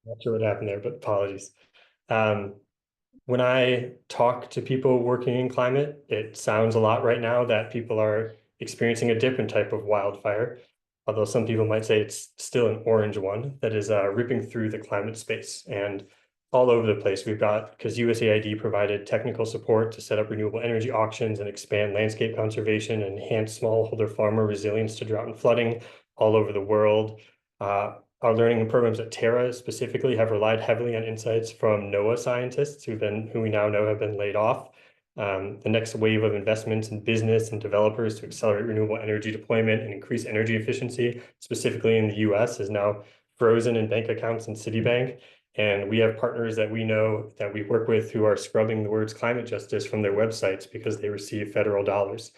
Not sure what happened there, but apologies. Um, when I talk to people working in climate, it sounds a lot right now that people are experiencing a different type of wildfire, although some people might say it's still an orange one that is ripping through the climate space and all over the place. We've got, because USAID provided technical support to set up renewable energy auctions and expand landscape conservation and enhance smallholder farmer resilience to drought and flooding all over the world. Our learning programs at Terra specifically have relied heavily on insights from NOAA scientists who we now know have been laid off. The next wave of investments in business and developers to accelerate renewable energy deployment and increase energy efficiency, specifically in the US, is now frozen in bank accounts in Citibank. And we have partners that we know that we work with who are scrubbing the words climate justice from their websites because they receive federal dollars.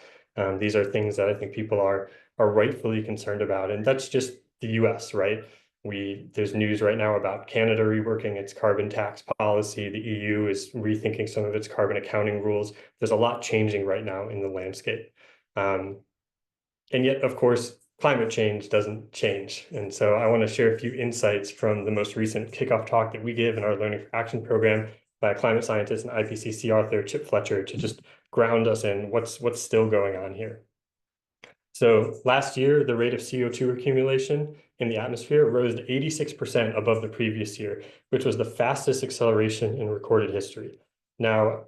These are things that I think people are rightfully concerned about. And that's just the US, right? There's news right now about Canada reworking its carbon tax policy. The EU is rethinking some of its carbon accounting rules. There's a lot changing right now in the landscape. And yet, of course, climate change doesn't change. And so I want to share a few insights from the most recent kickoff talk that we give in our Learning for Action program by a climate scientist and IPCC author, Chip Fletcher, to just ground us in what's still going on here. So last year, the rate of CO2 accumulation in the atmosphere rose to 86% above the previous year, which was the fastest acceleration in recorded history. Now,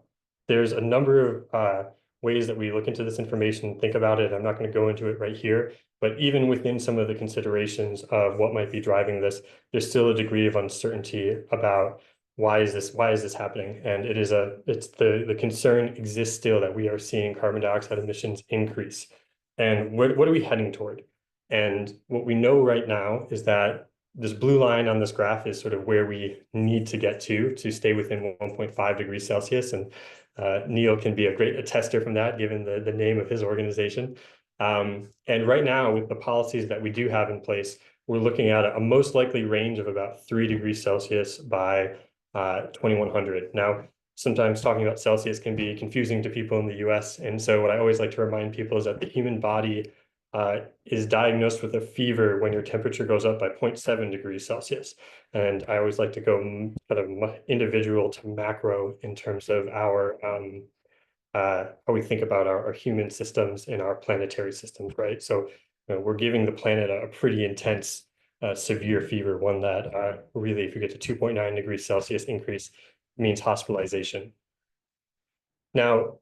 there's a number of ways that we look into this information and think about it. I'm not going to go into it right here, but even within some of the considerations of what might be driving this, there's still a degree of uncertainty about why is this happening? And it's the concern exists still that we are seeing carbon dioxide emissions increase. And what are we heading toward? And what we know right now is that this blue line on this graph is sort of where we need to get to stay within 1.5 degrees Celsius. And Neil can be a great attester from that, given the name of his organization. And right now, with the policies that we do have in place, we're looking at a most likely range of about 3 degrees Celsius by 2100. Now, sometimes talking about Celsius can be confusing to people in the US. And so what I always like to remind people is that the human body is diagnosed with a fever when your temperature goes up by 0.7 degrees Celsius. And I always like to go kind of individual to macro in terms of how we think about our human systems and our planetary systems, right? So we're giving the planet a pretty intense, severe fever, one that really, if you get to 2.9 degrees Celsius increase, means hospitalization. Now,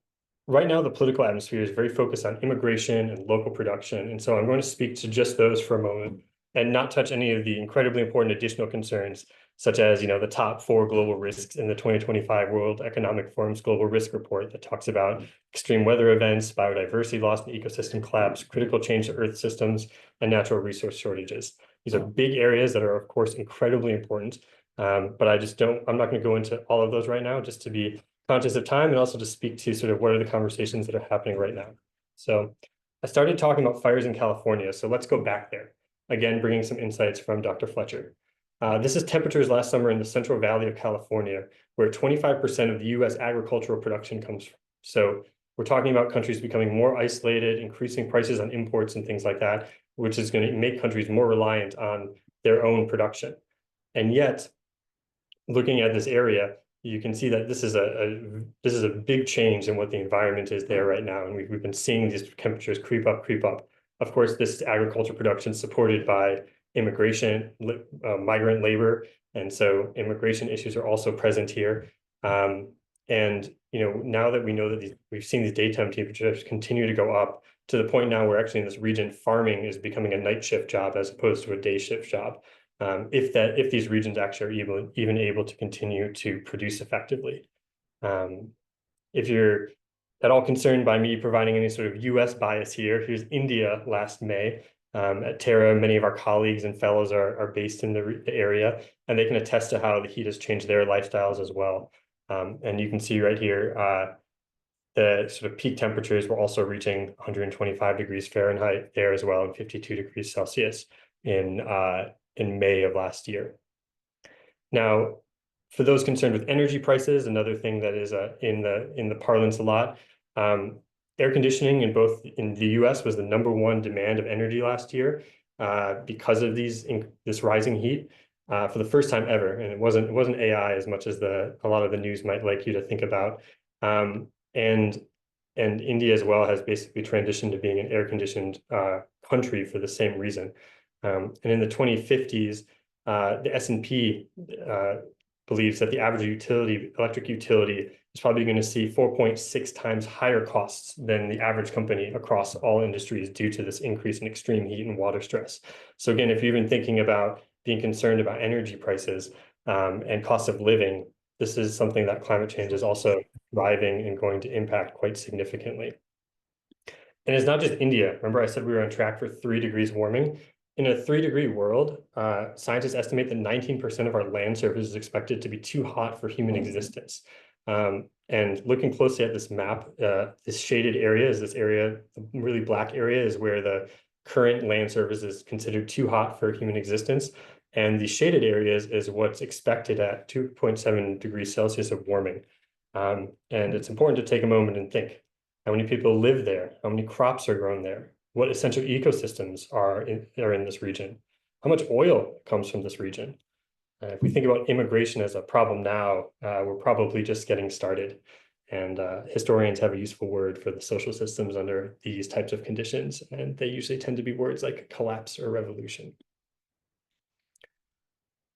right now, the political atmosphere is very focused on immigration and local production. And so I'm going to speak to just those for a moment and not touch any of the incredibly important additional concerns, such as, the top 4 global risks in the 2025 World Economic Forum's Global Risk Report that talks about extreme weather events, biodiversity loss and ecosystem collapse, critical change to Earth systems, and natural resource shortages. These are big areas that are, of course, incredibly important. But I'm not going to go into all of those right now, just to be conscious of time and also to speak to sort of what are the conversations that are happening right now. So I started talking about fires in California. So let's go back there. Again, bringing some insights from Dr. Fletcher. This is temperatures last summer in the Central Valley of California, where 25% of the US agricultural production comes from. So we're talking about countries becoming more isolated, increasing prices on imports and things like that, which is going to make countries more reliant on their own production. And yet, looking at this area, you can see that this is a big change in what the environment is there right now. And we've been seeing these temperatures creep up. Of course, this agriculture production is supported by immigration, migrant labor. And so immigration issues are also present here. And now that we know that we've seen these daytime temperatures continue to go up to the point now where actually in this region, farming is becoming a night shift job as opposed to a day shift job. If these regions actually are even able to continue to produce effectively. If you're at all concerned by me providing any sort of US bias here, here's India last May. At Terra, many of our colleagues and fellows are based in the area, and they can attest to how the heat has changed their lifestyles as well. And you can see right here, the sort of peak temperatures were also reaching 125 degrees Fahrenheit there as well, and 52 degrees Celsius in May of last year. Now, for those concerned with energy prices, another thing that is in the parlance a lot, air conditioning in the US was the #1 demand of energy last year because of this rising heat. for the first time ever, and it wasn't AI as much as a lot of the news might like you to think about. And India as well has basically transitioned to being an air-conditioned country for the same reason. And in the 2050s, the S&P believes that the average electric utility is probably going to see 4.6 times higher costs than the average company across all industries due to this increase in extreme heat and water stress. So again, if you're even thinking about being concerned about energy prices and cost of living, this is something that climate change is also driving and going to impact quite significantly. And it's not just India. Remember, I said we were on track for 3 degrees warming. In a 3-degree world, scientists estimate that 19% of our land surface is expected to be too hot for human existence. And looking closely at this map, this shaded area is this area, the really black area is where the current land surface is considered too hot for human existence. And the shaded areas is what's expected at 2.7 degrees Celsius of warming. And it's important to take a moment and think, how many people live there? How many crops are grown there? What essential ecosystems are in this region? How much oil comes from this region? If we think about immigration as a problem now, we're probably just getting started. And historians have a useful word for the social systems under these types of conditions, and they usually tend to be words like collapse or revolution.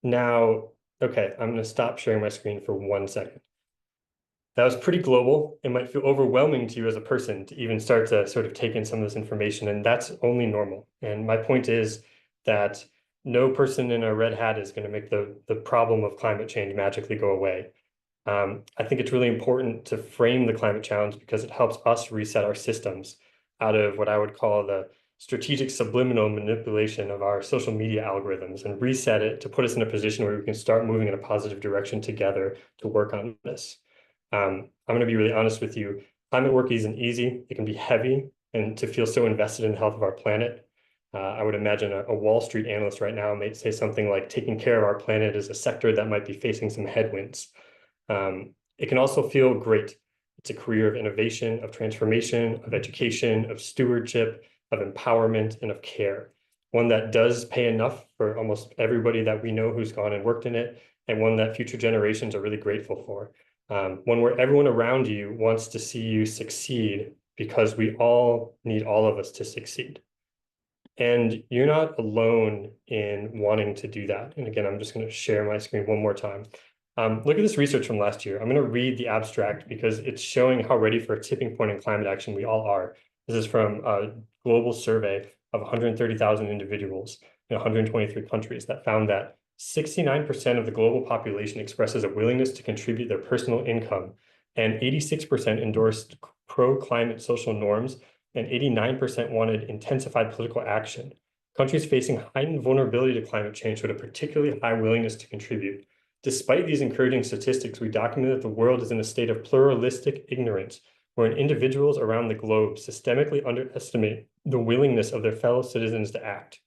Now, okay, I'm going to stop sharing my screen for 1 second. That was pretty global. It might feel overwhelming to you as a person to even start to sort of take in some of this information, and that's only normal. And my point is that no person in a red hat is going to make the problem of climate change magically go away. I think it's really important to frame the climate challenge because it helps us reset our systems out of what I would call the strategic subliminal manipulation of our social media algorithms and reset it to put us in a position where we can start moving in a positive direction together to work on this. I'm going to be really honest with you. Climate work isn't easy. It can be heavy, and to feel so invested in the health of our planet. I would imagine a Wall Street analyst right now may say something like taking care of our planet is a sector that might be facing some headwinds. It can also feel great. It's a career of innovation, of transformation, of education, of stewardship, of empowerment, and of care. One that does pay enough for almost everybody that we know who's gone and worked in it, and one that future generations are really grateful for. One where everyone around you wants to see you succeed because we all need all of us to succeed. And you're not alone in wanting to do that. And again, I'm just going to share my screen one more time. Look at this research from last year. I'm going to read the abstract because it's showing how ready for a tipping point in climate action we all are. This is from a global survey of 130,000 individuals in 123 countries that found that 69% of the global population expresses a willingness to contribute their personal income, and 86% endorsed pro-climate social norms, and 89% wanted intensified political action. Countries facing heightened vulnerability to climate change showed a particularly high willingness to contribute. Despite these encouraging statistics, we document that the world is in a state of pluralistic ignorance, wherein individuals around the globe systemically underestimate the willingness of their fellow citizens to act.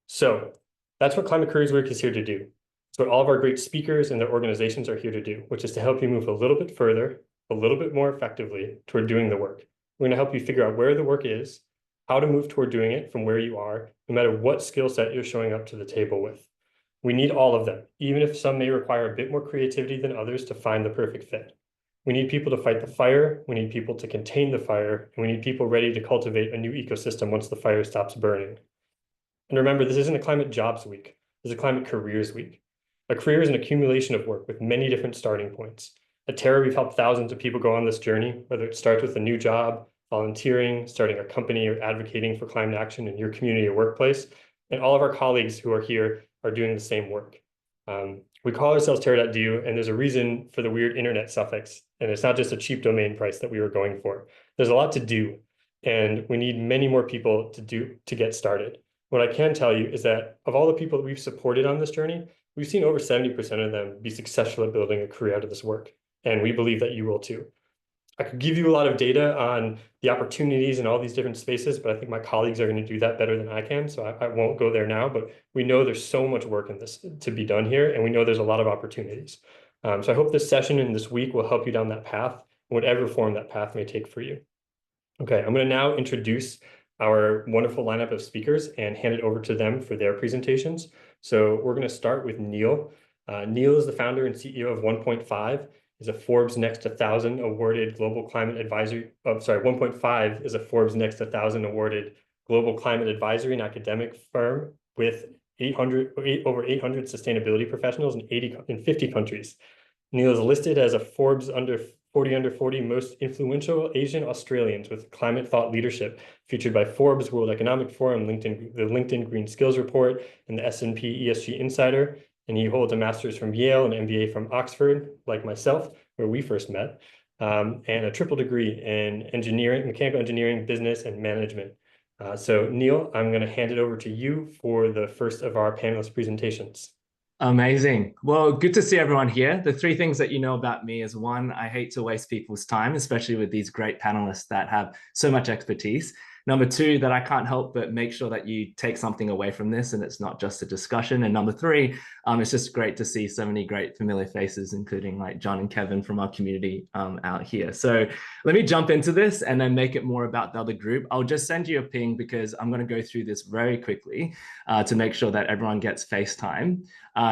So that's what Climate Careers Work is here to do. It's what all of our great speakers and their organizations are here to do, which is to help you move a little bit further, a little bit more effectively toward doing the work. We're going to help you figure out where the work is, how to move toward doing it from where you are, no matter what skill set you're showing up to the table with. We need all of them, even if some may require a bit more creativity than others to find the perfect fit. We need people to fight the fire, we need people to contain the fire, and we need people ready to cultivate a new ecosystem once the fire stops burning. And remember, this isn't a climate jobs week, this is a climate careers week. A career is an accumulation of work with many different starting points. At Terra, we've helped thousands of people go on this journey, whether it starts with a new job, volunteering, starting a company, or advocating for climate action in your community or workplace. And all of our colleagues who are here are doing the same work. We call ourselves Terra.do, and there's a reason for the weird internet suffix. And it's not just a cheap domain price that we were going for. There's a lot to do, and we need many more people to get started. What I can tell you is that of all the people that we've supported on this journey, we've seen over 70% of them be successful at building a career out of this work. And we believe that you will too. I could give you a lot of data on the opportunities in all these different spaces, but I think my colleagues are going to do that better than I can. So I won't go there now, but we know there's so much work in this to be done here, and we know there's a lot of opportunities. So I hope this session and this week will help you down that path, whatever form that path may take for you. Okay, I'm going to now introduce our wonderful lineup of speakers and hand it over to them for their presentations. So we're going to start with Neil. Neil is the founder and CEO of OnePointFive. Is a Forbes Next 1000 awarded global climate advisory. Oh, sorry, OnePointFive is a Forbes Next 1000 awarded global climate advisory and academic firm with over 800 sustainability professionals in 50 countries. Neil is listed as a Forbes under 40 most influential Asian Australians with climate thought leadership, featured by Forbes, World Economic Forum, LinkedIn, the LinkedIn Green Skills Report, and the S&P ESG Insider. And he holds a master's from Yale and MBA from Oxford, like myself, where we first met, and a triple degree in engineering, mechanical engineering, business, and management. So Neil, I'm going to hand it over to you for the first of our panelist presentations. Amazing. Well, good to see everyone here. The three things that you know about me is one, I hate to waste people's time, especially with these great panelists that have so much expertise. Number two, that I can't help but make sure that you take something away from this and it's not just a discussion. And number three, it's just great to see so many great familiar faces, including like John and Kevin from our community out here. So let me jump into this and then make it more about the other group. I'll just send you a ping because I'm going to go through this very quickly to make sure that everyone gets FaceTime.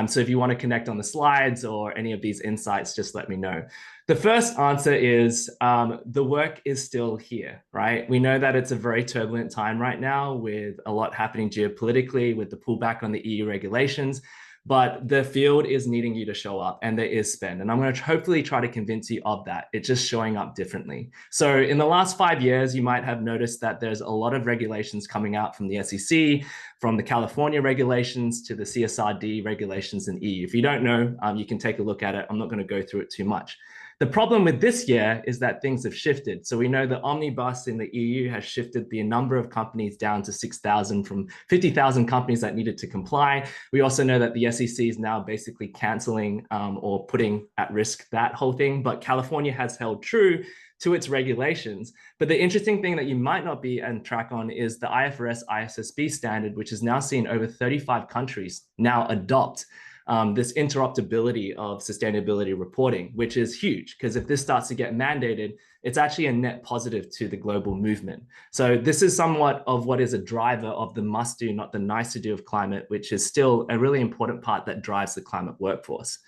So if you want to connect on the slides or any of these insights, just let me know. The first answer is the work is still here, right? We know that it's a very turbulent time right now with a lot happening geopolitically, with the pullback on the EU regulations, but the field is needing you to show up and there is spend. And I'm going to hopefully try to convince you of that. It's just showing up differently. So in the last 5 years, you might have noticed that there's a lot of regulations coming out from the SEC, from the California regulations to the CSRD regulations in EU. If you don't know, you can take a look at it. I'm not going to go through it too much. The problem with this year is that things have shifted. So we know the omnibus in the EU has shifted the number of companies down to 6,000 from 50,000 companies that needed to comply. We also know that the SEC is now basically canceling or putting at risk that whole thing. But California has held true to its regulations. But the interesting thing that you might not be on track on is the IFRS ISSB standard, which has now seen over 35 countries now adopt this interoperability of sustainability reporting, which is huge, because if this starts to get mandated, it's actually a net positive to the global movement. So this is somewhat of what is a driver of the must do, not the nice to do of climate, which is still a really important part that drives the climate workforce.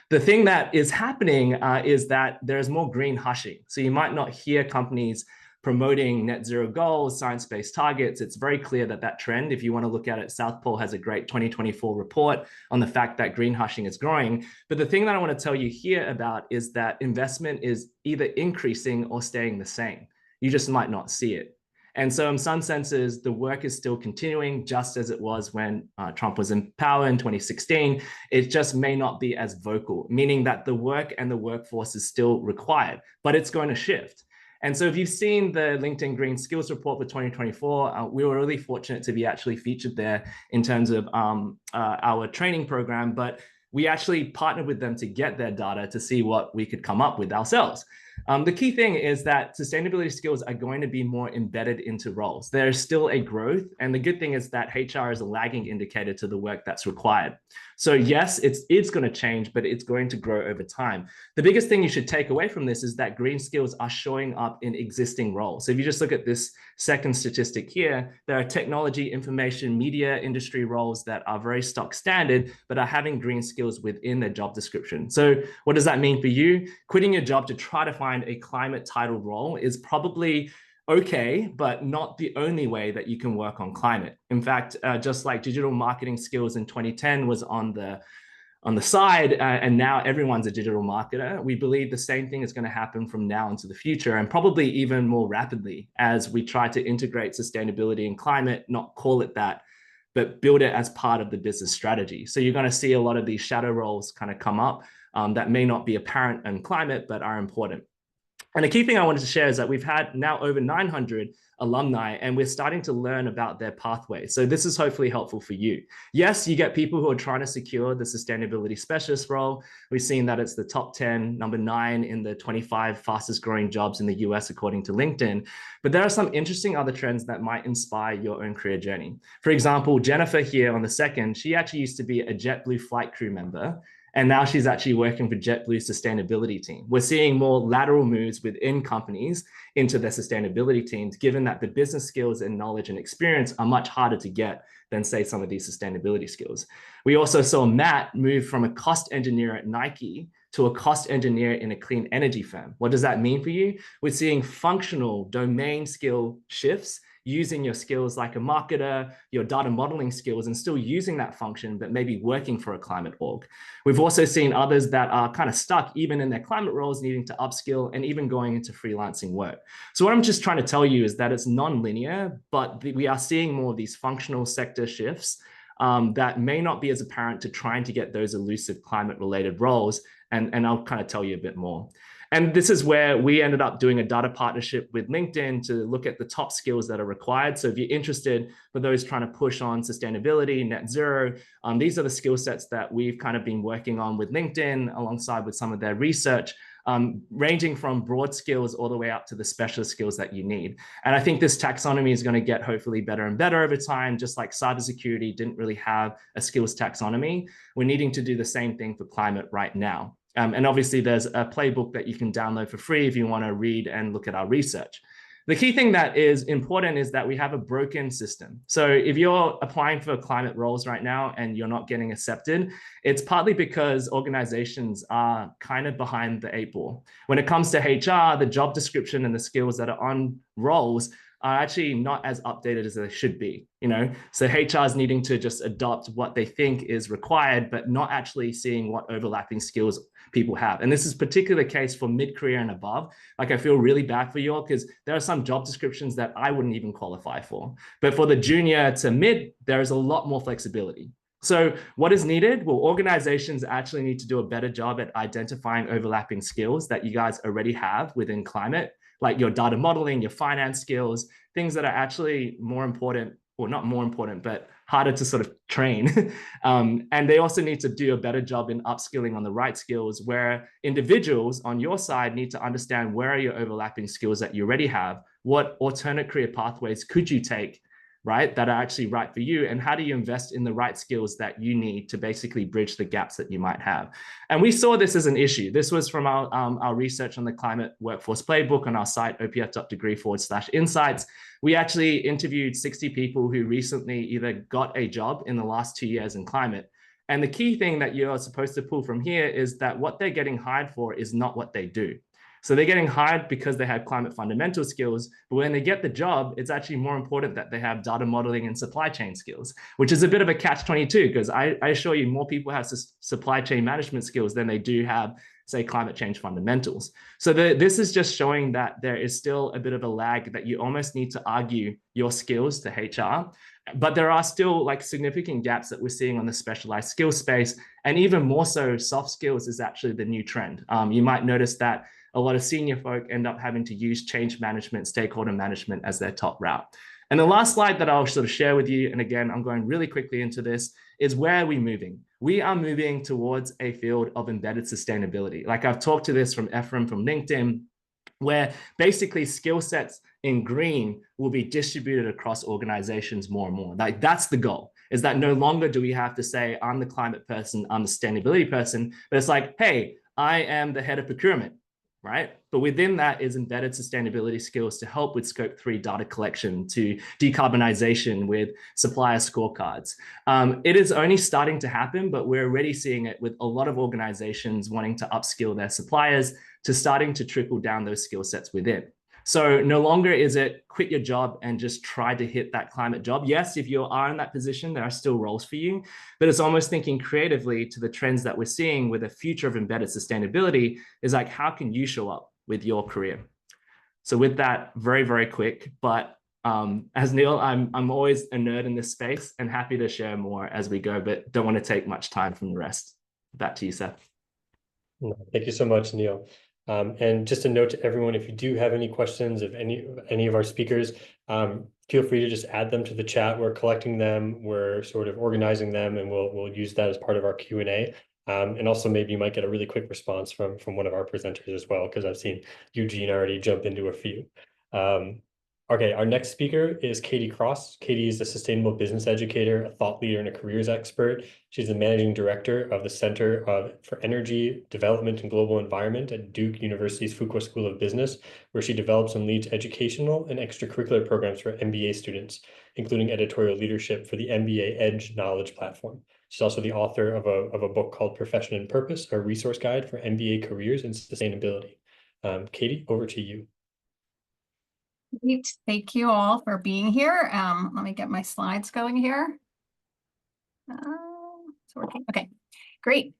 The thing that is happening is that there's more green hushing. So you might not hear companies promoting net zero goals, science-based targets. It's very clear that that trend, if you want to look at it, South Pole has a great 2024 report on the fact that green hushing is growing. But the thing that I want to tell you here about is that investment is either increasing or staying the same. You just might not see it. And so in some senses, the work is still continuing just as it was when Trump was in power in 2016. It just may not be as vocal, meaning that the work and the workforce is still required, but it's going to shift. And so if you've seen the LinkedIn Green Skills Report for 2024, we were really fortunate to be actually featured there in terms of our training program, but we actually partnered with them to get their data to see what we could come up with ourselves. The key thing is that sustainability skills are going to be more embedded into roles. There's still a growth, and the good thing is that HR is a lagging indicator to the work that's required. So yes, it's going to change, but it's going to grow over time. The biggest thing you should take away from this is that green skills are showing up in existing roles. So if you just look at this second statistic here, there are technology, information, media industry roles that are very stock standard, but are having green skills within their job description. So what does that mean for you? Quitting your job to try to find a climate titled role is probably okay, but not the only way that you can work on climate. In fact, just like digital marketing skills in 2010 was on the side, and now everyone's a digital marketer, we believe the same thing is going to happen from now into the future, and probably even more rapidly as we try to integrate sustainability and climate, not call it that, but build it as part of the business strategy. So you're going to see a lot of these shadow roles kind of come up that may not be apparent in climate, but are important. And the key thing I wanted to share is that we've had now over 900 alumni, and we're starting to learn about their pathway. So this is hopefully helpful for you. Yes, you get people who are trying to secure the sustainability specialist role. We've seen that it's the top 10, number 9 in the 25 fastest growing jobs in the US, according to LinkedIn. But there are some interesting other trends that might inspire your own career journey. For example, Jennifer here on the second, she actually used to be a JetBlue flight crew member. And now she's actually working for JetBlue's sustainability team. We're seeing more lateral moves within companies into their sustainability teams, given that the business skills and knowledge and experience are much harder to get than, say, some of these sustainability skills. We also saw Matt move from a cost engineer at Nike to a cost engineer in a clean energy firm. What does that mean for you? We're seeing functional domain skill shifts, using your skills like a marketer, your data modeling skills, and still using that function, but maybe working for a climate org. We've also seen others that are kind of stuck even in their climate roles, needing to upskill and even going into freelancing work. So what I'm just trying to tell you is that it's non-linear, but we are seeing more of these functional sector shifts that may not be as apparent to trying to get those elusive climate related roles. And I'll kind of tell you a bit more. And this is where we ended up doing a data partnership with LinkedIn to look at the top skills that are required. So if you're interested, for those trying to push on sustainability, net zero, these are the skill sets that we've kind of been working on with LinkedIn alongside with some of their research, ranging from broad skills all the way up to the specialist skills that you need. And I think this taxonomy is going to get hopefully better and better over time, just like cybersecurity didn't really have a skills taxonomy. We're needing to do the same thing for climate right now. And obviously there's a playbook that you can download for free if you want to read and look at our research. The key thing that is important is that we have a broken system. So if you're applying for climate roles right now and you're not getting accepted, it's partly because organizations are kind of behind the 8 ball. When it comes to HR, the job description and the skills that are on roles are actually not as updated as they should be, So HR is needing to just adopt what they think is required, but not actually seeing what overlapping skills people have. And this is particularly the case for mid-career and above. Like, I feel really bad for you all because there are some job descriptions that I wouldn't even qualify for. But for the junior to mid, there is a lot more flexibility. So what is needed? Well, organizations actually need to do a better job at identifying overlapping skills that you guys already have within climate, like your data modeling, your finance skills, things that are actually more important, or not more important, but harder to sort of train. And they also need to do a better job in upskilling on the right skills, where individuals on your side need to understand where are your overlapping skills that you already have, what alternate career pathways could you take, right, that are actually right for you, and how do you invest in the right skills that you need to basically bridge the gaps that you might have. And we saw this as an issue. This was from our research on the climate workforce playbook on our site, opf.degree/insights. We actually interviewed 60 people who recently either got a job in the last 2 years in climate. And the key thing that you're supposed to pull from here is that what they're getting hired for is not what they do. So they're getting hired because they have climate fundamental skills, but when they get the job, it's actually more important that they have data modeling and supply chain skills, which is a bit of a catch-22, because I assure you more people have supply chain management skills than they do have, say, climate change fundamentals. So this is just showing that there is still a bit of a lag, that you almost need to argue your skills to HR. But there are still like significant gaps that we're seeing on the specialized skills space. And even more so, soft skills is actually the new trend. You might notice that a lot of senior folk end up having to use change management, stakeholder management as their top route. And the last slide that I'll sort of share with you, and again, I'm going really quickly into this, is where are we moving? We are moving towards a field of embedded sustainability. Like, I've talked to this from Ephraim from LinkedIn, where basically skill sets in green will be distributed across organizations more and more. Like, that's the goal, is that no longer do we have to say, I'm the climate person, I'm the sustainability person, but it's like, hey, I am the head of procurement, right? But within that is embedded sustainability skills to help with scope 3 data collection, to decarbonization with supplier scorecards. It is only starting to happen, but we're already seeing it with a lot of organizations wanting to upskill their suppliers, to starting to trickle down those skill sets within. So no longer is it quit your job and just try to hit that climate job. Yes, if you are in that position, there are still roles for you, but it's almost thinking creatively to the trends that we're seeing with a future of embedded sustainability, is like, how can you show up with your career? So with that, very, very quick, but as Neil, I'm always a nerd in this space and happy to share more as we go, but don't want to take much time from the rest. Back to you, Seth. No, thank you so much, Neil. And just a note to everyone, if you do have any questions of any of our speakers, feel free to just add them to the chat. We're collecting them, we're sort of organizing them, and we'll use that as part of our Q&A. And also maybe you might get a really quick response from one of our presenters as well, because I've seen Eugene already jump into a few. Okay, our next speaker is Katie Kross. Katie is a sustainable business educator, a thought leader, and a careers expert. She's the managing director of the for Energy Development and Global Environment at Duke University's Fuqua School of Business, where she develops and leads educational and extracurricular programs for MBA students, including editorial leadership for the MBA Edge Knowledge Platform. She's also the author of a book called Profession and Purpose, a resource guide for MBA careers and sustainability. Katie, over to you. Great. Thank you all for being here. Let me get my slides going here. It's working. Okay, great.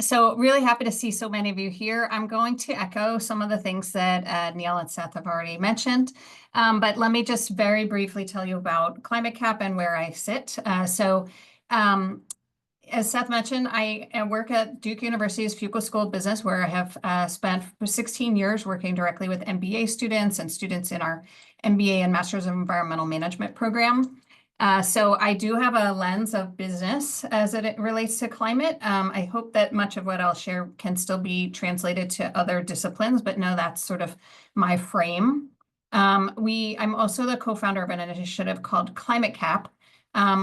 So really happy to see so many of you here. I'm going to echo some of the things that Neil and Seth have already mentioned, but let me just very briefly tell you about Climate Cap and where I sit. As Seth mentioned, I work at Duke University's Fuqua School of Business, where I have spent 16 years working directly with MBA students and students in our MBA and Masters of Environmental Management program. So I do have a lens of business as it relates to climate. I hope that much of what I'll share can still be translated to other disciplines, but no, that's sort of my frame. I'm also the co-founder of an initiative called Climate Cap,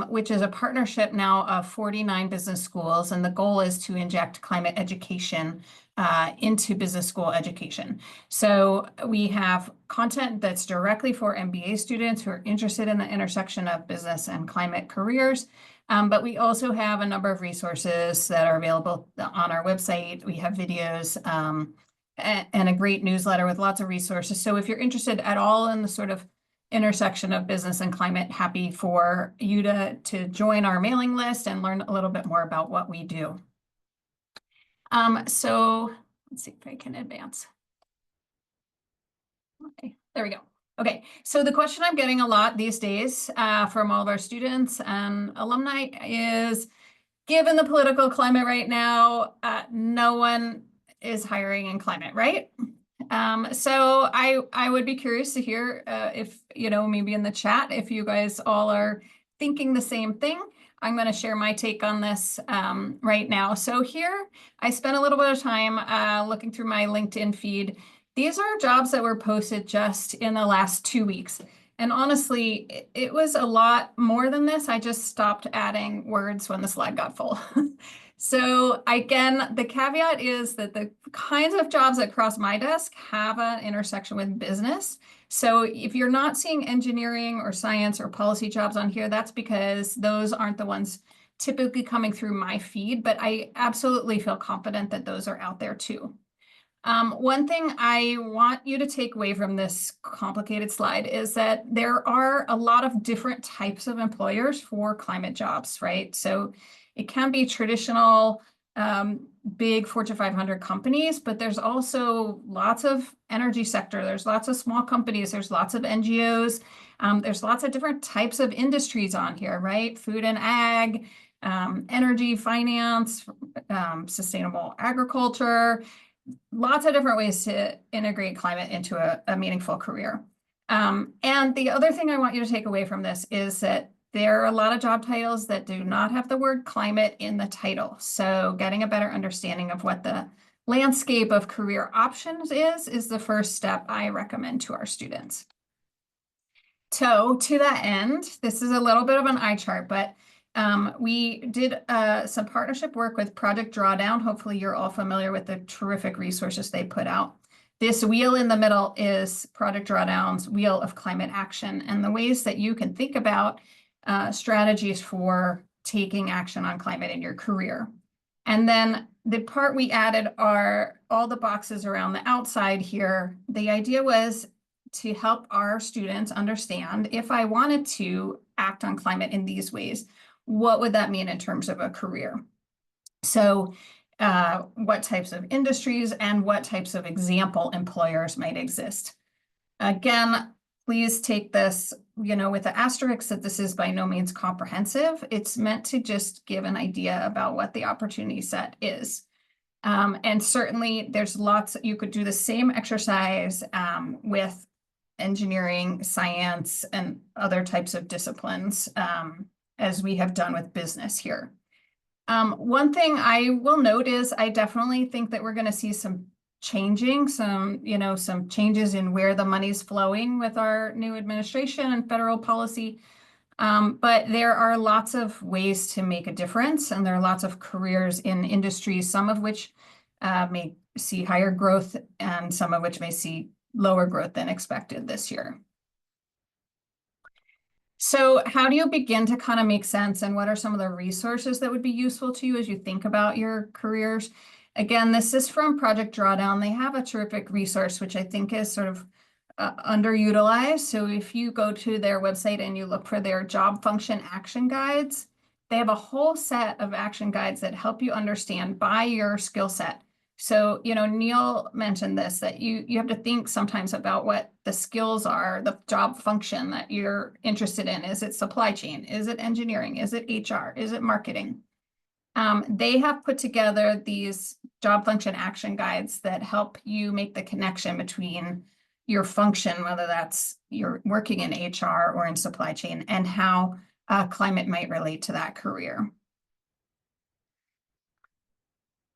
which is a partnership now of 49 business schools, and the goal is to inject climate education into business school education. So we have content that's directly for MBA students who are interested in the intersection of business and climate careers, but we also have a number of resources that are available on our website. We have videos and a great newsletter with lots of resources. So if you're interested at all in the sort of intersection of business and climate, happy for you to join our mailing list and learn a little bit more about what we do. So let's see if I can advance. Okay, there we go. Okay, so the question I'm getting a lot these days from all of our students and alumni is, given the political climate right now, no one is hiring in climate, right? So I would be curious to hear if, maybe in the chat, if you guys all are thinking the same thing. I'm going to share my take on this right now. So here, I spent a little bit of time looking through my LinkedIn feed. These are jobs that were posted just in the last 2 weeks. And honestly, it was a lot more than this. I just stopped adding words when the slide got full. So again, the caveat is that the kinds of jobs that cross my desk have an intersection with business. So if you're not seeing engineering or science or policy jobs on here, that's because those aren't the ones typically coming through my feed, but I absolutely feel confident that those are out there too. One thing I want you to take away from this complicated slide is that there are a lot of different types of employers for climate jobs, right? So it can be traditional big Fortune 500 companies, but there's also lots of energy sector. There's lots of small companies. There's lots of NGOs. There's lots of different types of industries on here, right? Food and ag, energy, finance, sustainable agriculture, lots of different ways to integrate climate into a meaningful career. And the other thing I want you to take away from this is that there are a lot of job titles that do not have the word climate in the title. So getting a better understanding of what the landscape of career options is the first step I recommend to our students. So to that end, this is a little bit of an eye chart, but we did some partnership work with Project Drawdown. Hopefully you're all familiar with the terrific resources they put out. This wheel in the middle is Project Drawdown's Wheel of Climate Action, and the ways that you can think about strategies for taking action on climate in your career. And then the part we added are all the boxes around the outside here. The idea was to help our students understand, if I wanted to act on climate in these ways, what would that mean in terms of a career? So what types of industries and what types of example employers might exist? Again, please take this, with the asterisk that this is by no means comprehensive. It's meant to just give an idea about what the opportunity set is. And certainly there's lots, you could do the same exercise with engineering, science, and other types of disciplines as we have done with business here. One thing I will note is I definitely think that we're going to see some changing, some changes in where the money's flowing with our new administration and federal policy. But there are lots of ways to make a difference, and there are lots of careers in industries, some of which may see higher growth and some of which may see lower growth than expected this year. So how do you begin to kind of make sense, and what are some of the resources that would be useful to you as you think about your careers? Again, this is from Project Drawdown. They have a terrific resource, which I think is sort of underutilized. So if you go to their website and you look for their job function action guides, they have a whole set of action guides that help you understand by your skill set. So, Neil mentioned this, that you have to think sometimes about what the skills are, the job function that you're interested in. Is it supply chain? Is it engineering? Is it HR? Is it marketing? They have put together these job function action guides that help you make the connection between your function, whether that's you're working in HR or in supply chain, and how climate might relate to that career.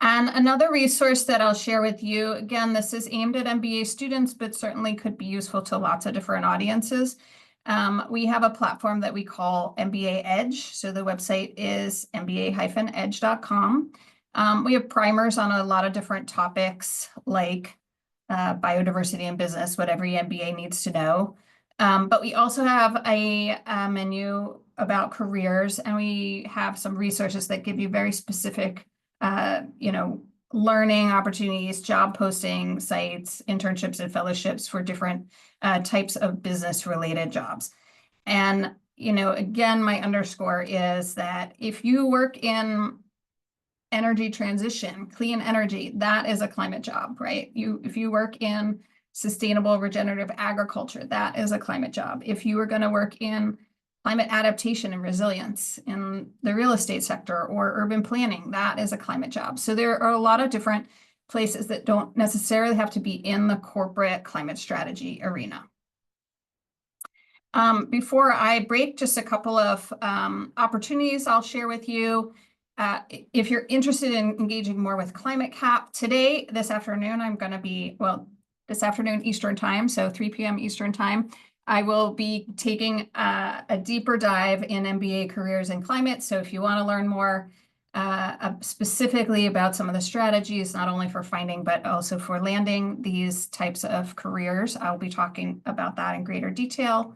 And another resource that I'll share with you, again, this is aimed at MBA students, but certainly could be useful to lots of different audiences. We have a platform that we call MBA Edge. So the website is mba-edge.com. We have primers on a lot of different topics like biodiversity in business, what every MBA needs to know. But we also have a menu about careers, and we have some resources that give you very specific learning opportunities, job posting sites, internships and fellowships for different types of business related jobs. And, again, my underscore is that if you work in energy transition, clean energy, that is a climate job, right? If you work in sustainable regenerative agriculture, that is a climate job. If you are going to work in climate adaptation and resilience in the real estate sector or urban planning, that is a climate job. So there are a lot of different places that don't necessarily have to be in the corporate climate strategy arena. Before I break, just a couple of opportunities I'll share with you. If you're interested in engaging more with Climate Cap, this afternoon, I'm going to be, this afternoon Eastern time, so 3 p.m. Eastern time, I will be taking a deeper dive in MBA careers and climate. So if you want to learn more specifically about some of the strategies, not only for finding, but also for landing these types of careers, I'll be talking about that in greater detail.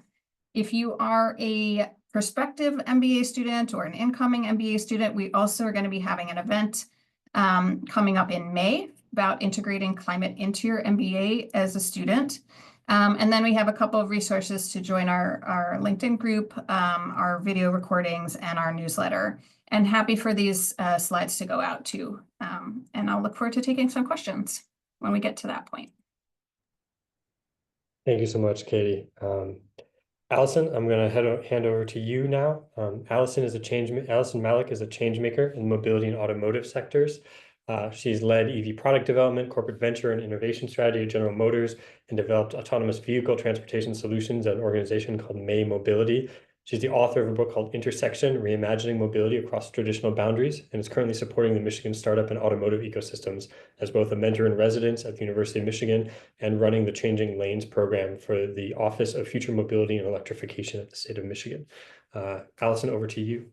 If you are a prospective MBA student or an incoming MBA student, we also are going to be having an event coming up in May about integrating climate into your MBA as a student. And then we have a couple of resources to join our LinkedIn group, our video recordings, and our newsletter. And happy for these slides to go out too. And I'll look forward to taking some questions when we get to that point. Thank you so much, Katie. Alisyn, I'm going to hand over to you now. Alisyn Malek is a change maker in mobility and automotive sectors. She's led EV product development, corporate venture, and innovation strategy at General Motors, and developed autonomous vehicle transportation solutions at an organization called May Mobility. She's the author of a book called Intersection: Reimagining Mobility Across Traditional Boundaries, and is currently supporting the Michigan startup and automotive ecosystems as both a mentor in residence at the University of Michigan and running the Changing Lanes program for the Office of Future Mobility and Electrification at the state of Michigan. Alisyn, over to you.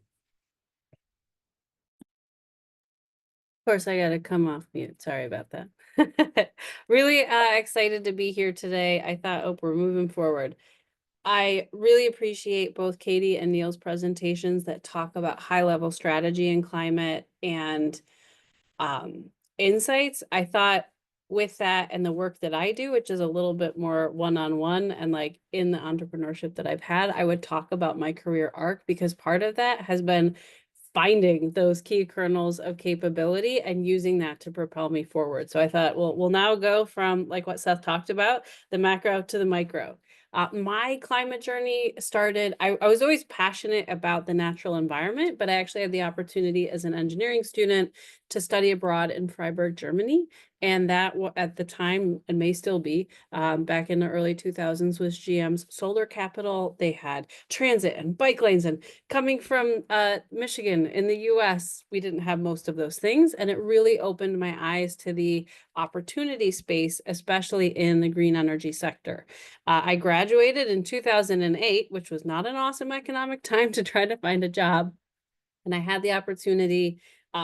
Of course, I got to come off mute. Sorry about that. Really excited to be here today. I thought, we're moving forward. I really appreciate both Katie and Neil's presentations that talk about high-level strategy and climate and insights. I thought with that and the work that I do, which is a little bit more one-on-one and like in the entrepreneurship that I've had, I would talk about my career arc, because part of that has been finding those key kernels of capability and using that to propel me forward. So I thought, well, we'll now go from like what Seth talked about, the macro to the micro. My climate journey started, I was always passionate about the natural environment, but I actually had the opportunity as an engineering student to study abroad in Freiburg, Germany. And that at the time, and may still be, back in the early 2000s, was GM's solar capital. They had transit and bike lanes, and coming from Michigan in the US, we didn't have most of those things. And it really opened my eyes to the opportunity space, especially in the green energy sector. I graduated in 2008, which was not an awesome economic time to try to find a job. And I had the opportunity,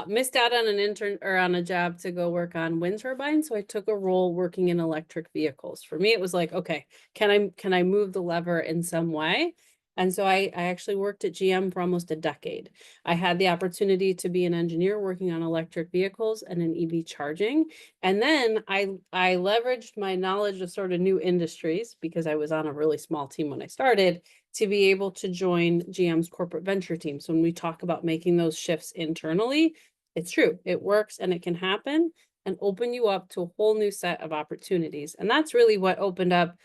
missed out on an intern or on a job to go work on wind turbines. So I took a role working in electric vehicles. For me, it was like, okay, can I move the lever in some way? And so I actually worked at GM for almost a decade. I had the opportunity to be an engineer working on electric vehicles and in EV charging. And then I leveraged my knowledge of sort of new industries, because I was on a really small team when I started, to be able to join GM's corporate venture team. So when we talk about making those shifts internally, it's true, it works and it can happen and open you up to a whole new set of opportunities. And that's really what opened up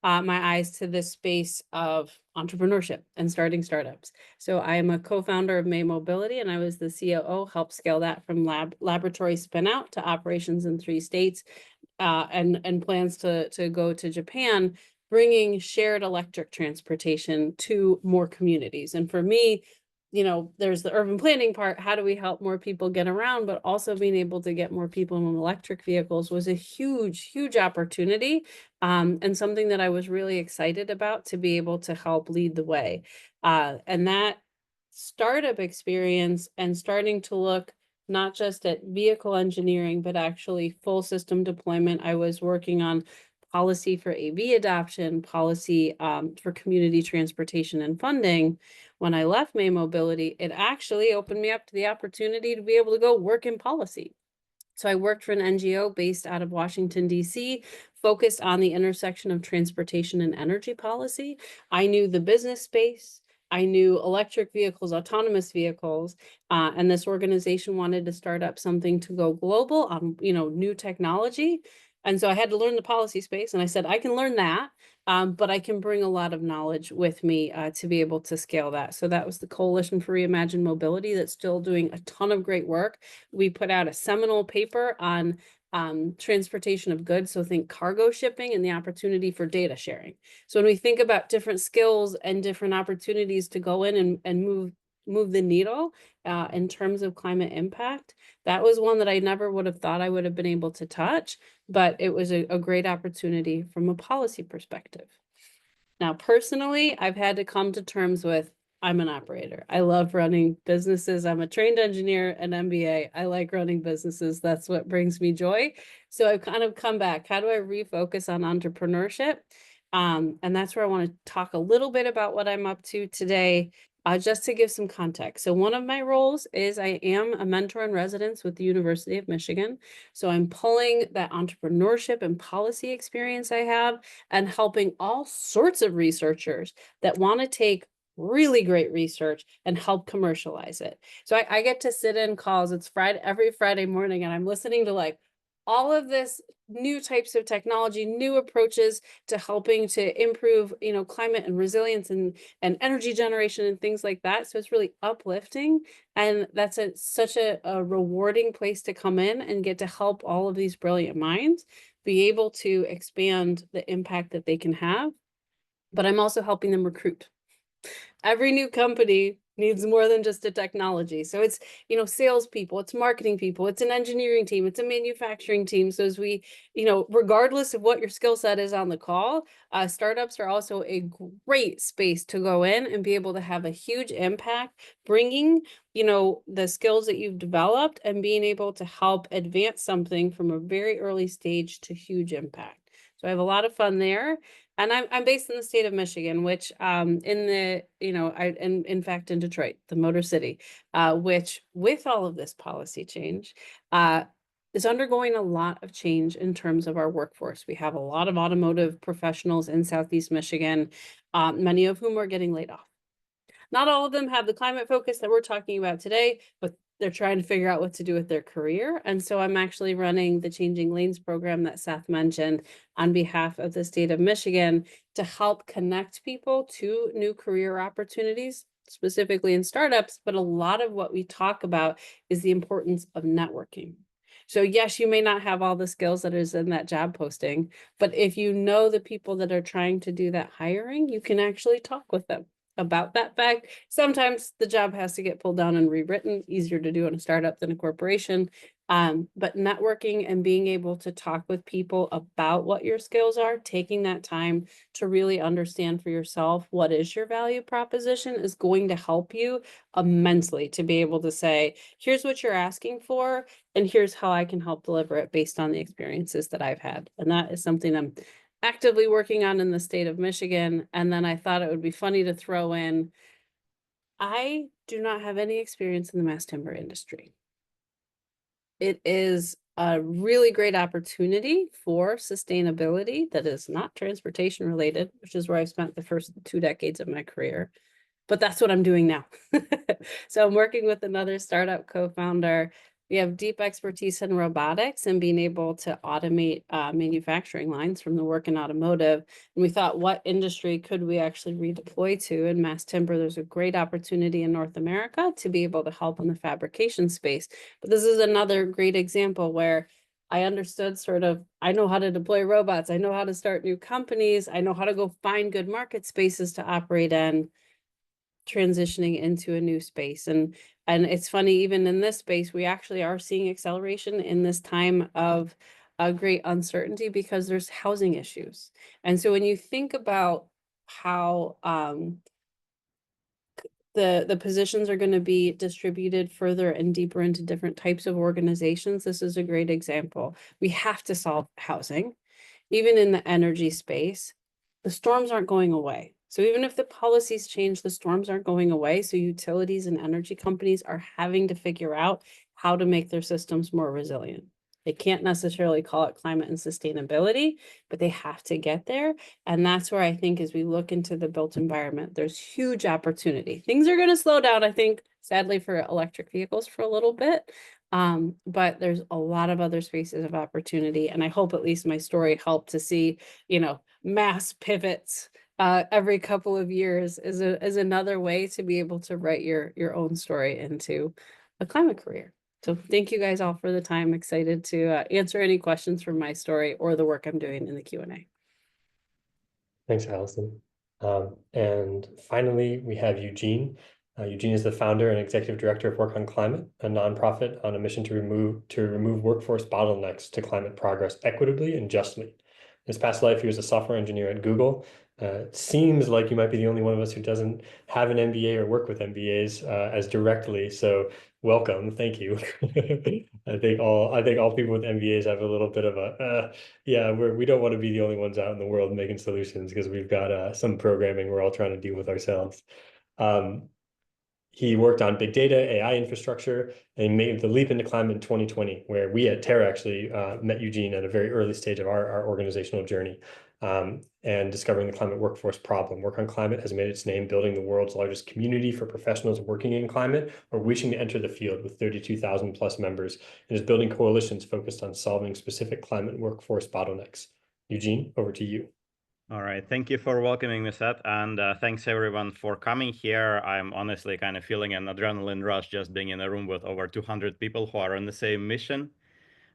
my eyes to this space of entrepreneurship and starting startups. So I am a co-founder of May Mobility, and I was the COO, helped scale that from laboratory spin out to operations in 3 states, and plans to go to Japan, bringing shared electric transportation to more communities. And for me, you know, there's the urban planning part. How do we help more people get around? But also being able to get more people in electric vehicles was a huge, huge opportunity, and something that I was really excited about to be able to help lead the way. And that startup experience and starting to look not just at vehicle engineering, but actually full system deployment. I was working on policy for AV adoption, policy for community transportation and funding. When I left May Mobility, it actually opened me up to the opportunity to be able to go work in policy. So I worked for an NGO based out of Washington, D.C., focused on the intersection of transportation and energy policy. I knew the business space. I knew electric vehicles, autonomous vehicles, and this organization wanted to start up something to go global on, you know, new technology. And so I had to learn the policy space, and I said, I can learn that, but I can bring a lot of knowledge with me to be able to scale that. So that was the Coalition for Reimagined Mobility that's still doing a ton of great work. We put out a seminal paper on transportation of goods. So think cargo shipping and the opportunity for data sharing. So when we think about different skills and different opportunities to go in and move the needle in terms of climate impact, that was one that I never would have thought I would have been able to touch, but it was a great opportunity from a policy perspective. Now, personally, I've had to come to terms with, I'm an operator. I love running businesses. I'm a trained engineer, an MBA. I like running businesses. That's what brings me joy. So I've kind of come back. How do I refocus on entrepreneurship? And that's where I want to talk a little bit about what I'm up to today, just to give some context. So one of my roles is I am a mentor in residence with the University of Michigan. So I'm pulling that entrepreneurship and policy experience I have and helping all sorts of researchers that want to take really great research and help commercialize it. So I get to sit in calls. It's every Friday morning, and I'm listening to like all of this new types of technology, new approaches to helping to improve, you know, climate and resilience and energy generation and things like that. So it's really uplifting. And that's such a rewarding place to come in and get to help all of these brilliant minds be able to expand the impact that they can have. But I'm also helping them recruit. Every new company needs more than just a technology. So it's, you know, salespeople, it's marketing people, it's an engineering team, it's a manufacturing team. So as we, you know, regardless of what your skill set is on the call, startups are also a great space to go in and be able to have a huge impact, bringing, you know, the skills that you've developed and being able to help advance something from a very early stage to huge impact. So I have a lot of fun there. And I'm based in the state of Michigan, which in the, you know, in fact, in Detroit, the Motor City, which with all of this policy change is undergoing a lot of change in terms of our workforce. We have a lot of automotive professionals in Southeast Michigan, many of whom are getting laid off. Not all of them have the climate focus that we're talking about today, but they're trying to figure out what to do with their career. And so I'm actually running the Changing Lanes program that Seth mentioned on behalf of the state of Michigan to help connect people to new career opportunities, specifically in startups. But a lot of what we talk about is the importance of networking. So yes, you may not have all the skills that is in that job posting, but if you know the people that are trying to do that hiring, you can actually talk with them about that fact. Sometimes the job has to get pulled down and rewritten, easier to do in a startup than a corporation. But networking and being able to talk with people about what your skills are, taking that time to really understand for yourself what is your value proposition is going to help you immensely to be able to say, here's what you're asking for, and here's how I can help deliver it based on the experiences that I've had. And that is something I'm actively working on in the state of Michigan. And then I thought it would be funny to throw in, I do not have any experience in the mass timber industry. It is a really great opportunity for sustainability that is not transportation related, which is where I've spent the first 2 decades of my career. But that's what I'm doing now. So I'm working with another startup co-founder. We have deep expertise in robotics and being able to automate manufacturing lines from the work in automotive. And we thought, what industry could we actually redeploy to? In mass timber, there's a great opportunity in North America to be able to help in the fabrication space. But this is another great example where I understood sort of, I know how to deploy robots. I know how to start new companies. I know how to go find good market spaces to operate in, transitioning into a new space. And it's funny, even in this space, we actually are seeing acceleration in this time of a great uncertainty because there's housing issues. And so when you think about how the positions are going to be distributed further and deeper into different types of organizations, this is a great example. We have to solve housing. Even in the energy space, the storms aren't going away. So even if the policies change, the storms aren't going away. So utilities and energy companies are having to figure out how to make their systems more resilient. They can't necessarily call it climate and sustainability, but they have to get there. And that's where I think as we look into the built environment, there's huge opportunity. Things are going to slow down, I think, sadly, for electric vehicles for a little bit. But there's a lot of other spaces of opportunity. And I hope at least my story helped to see, mass pivots every couple of years is another way to be able to write your own story into a climate career. So thank you guys all for the time. Excited to answer any questions from my story or the work I'm doing in the Q&A. Thanks, Alisyn. And finally, we have Eugene. Eugene is the founder and executive director of Work on Climate, a nonprofit on a mission to remove workforce bottlenecks to climate progress equitably and justly. In his past life, he was a software engineer at Google. It seems like you might be the only one of us who doesn't have an MBA or work with MBAs as directly. So welcome, thank you. I think all people with MBAs have a little bit of a yeah, we don't want to be the only ones out in the world making solutions because we've got some programming we're all trying to deal with ourselves. He worked on big data, AI infrastructure, and he made the leap into climate in 2020, where we at Terra actually met Eugene at a very early stage of our organizational journey and discovering the climate workforce problem. Work on Climate has made its name building the world's largest community for professionals working in climate or wishing to enter the field with 32,000 plus members, and is building coalitions focused on solving specific climate workforce bottlenecks. Eugene, over to you. All right. Thank you for welcoming me, Seth. And thanks everyone for coming here. I'm honestly kind of feeling an adrenaline rush just being in a room with over 200 people who are on the same mission.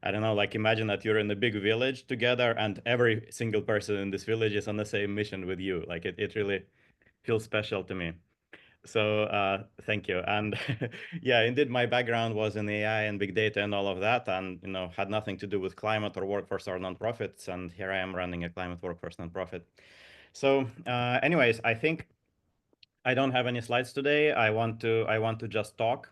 I don't know, like imagine that you're in a big village together and every single person in this village is on the same mission with you. Like it really feels special to me. So thank you. And yeah, indeed, my background was in AI and big data and all of that, and had nothing to do with climate or workforce or nonprofits. And here I am running a climate workforce nonprofit. So anyways, I think I don't have any slides today. I want to just talk.